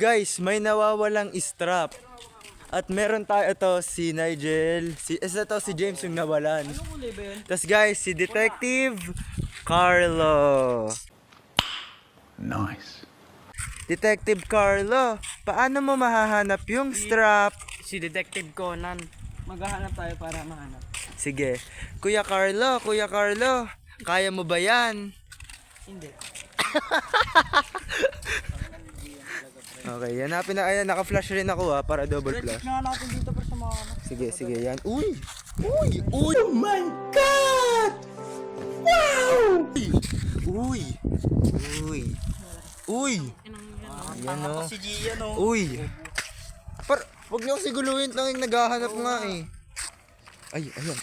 guys, may nawawalang strap. At meron tayo ito, si Nigel. Ito si James yung nawalan. Anong kulay ba yun? Tapos guys, si Detective Carlo. Nice. Detective Carlo, paano mo mahahanap yung strap? Si Detective Conan. Maghahanap tayo para mahanap. Sige. Kuya Carlo, kaya mo ba yan? Hindi. Okay, hanapin na. Ayan, naka-flash rin ako para double flash. Check nga natin dito para sa mga Sige, yan. Uy! Oh my God! Wow! Uy! Ayan o. si Gian o. Uy! Huwag niyo kasi guluhin lang yung naghahanap nga eh.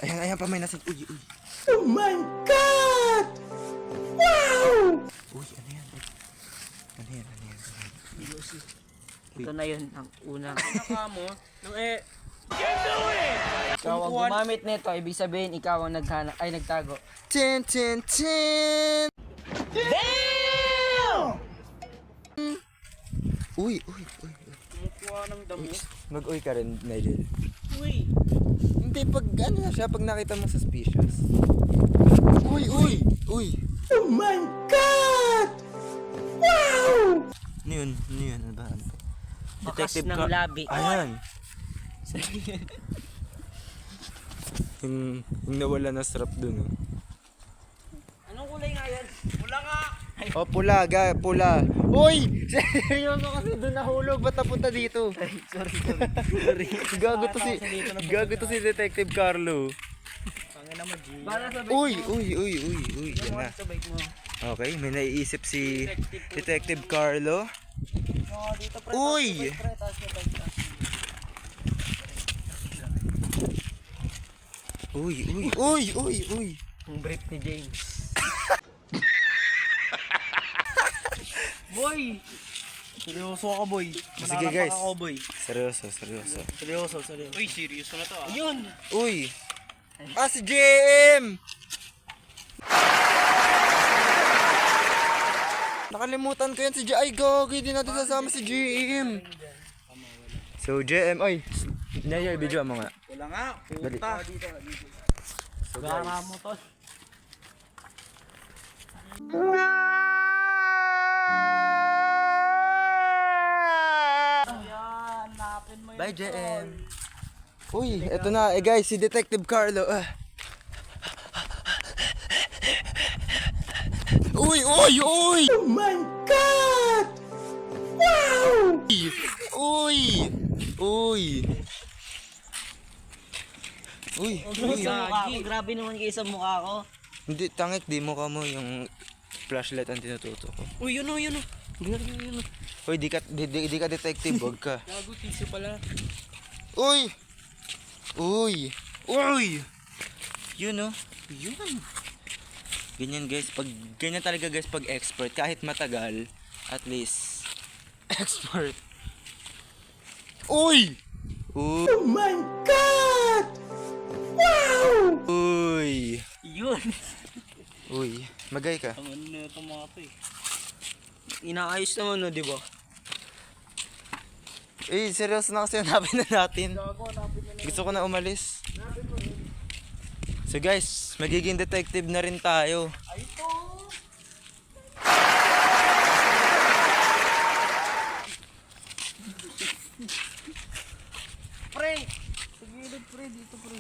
Ayan pa may nasin. Uy! Oh my God! Wow! Uy, ano yan? Ito na yun, ang unang. Pinaka mo, ikaw ang gumamit nito, ibig sabihin ikaw ang nagtago. Tin! Damn! Uy! Kumukuha ng damo. Mag-uy ka rin, Nigel. Uy! Hindi, pag nakita mo suspicious. Uy! Oh my God! Wow! Ano yun? Ano ba? Bakas ng labi. Ayan. yung nawala na strap dun. Oh. Anong kulay nga yan? Pula nga! Oh, pula. Uy! Seryoso kasi doon nahulog. Ba't napunta dito? Sorry. Gago to si Detective Carlo. Pangina mo, G. Para sa Uy! Yan na. sa bike mo. Okay, may naiisip si Detective Carlo. Dito pre. Uy! Uy! Ang brief ni James. Boy! Seryoso ka, boy. Sige, guys. Ako, boy. Seryoso. Seryoso. Uy, seryoso na to ah. Ayun! Uy! Si JM! Nakalimutan ko yan si JM. Ay, gogi. Di natin sasama si JM. So, JM. Ay! Naya, video mo nga. Wala nga. Dali. Puta. So, gara mo to. Bye, JM. Uy, eto na. Guys, si Detective Carlo. Uy! Oh my God! Wow! Uy! Grabe naman kayo sa mukha ko. Hindi, tangik. Di mukha mo yung flashlight ang tinututo ko. Uy, yun o. Uy, di ka detective. Wag ka. Gago, tissue pala. Uy! Yun oh. Yun. Ganyan talaga guys pag expert. Kahit matagal, at least expert. Uy! Oh my God! Wow! Uy! Yun. Magay ka. Ang ano na ito mga to eh. Inaayos naman no, di ba? Seryoso na kasi hanapin na natin. Gusto ko na umalis. So guys, magiging detective na rin tayo. Pre! Pagilid pre, dito pre.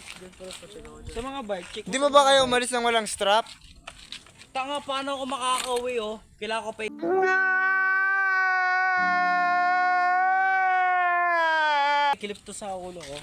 Sa mga bike, check. Di ba kayo umalis nang walang strap? Tanga, paano ako makaka-uwi oh? Kailangan ko pa kilip to sa ulo ko.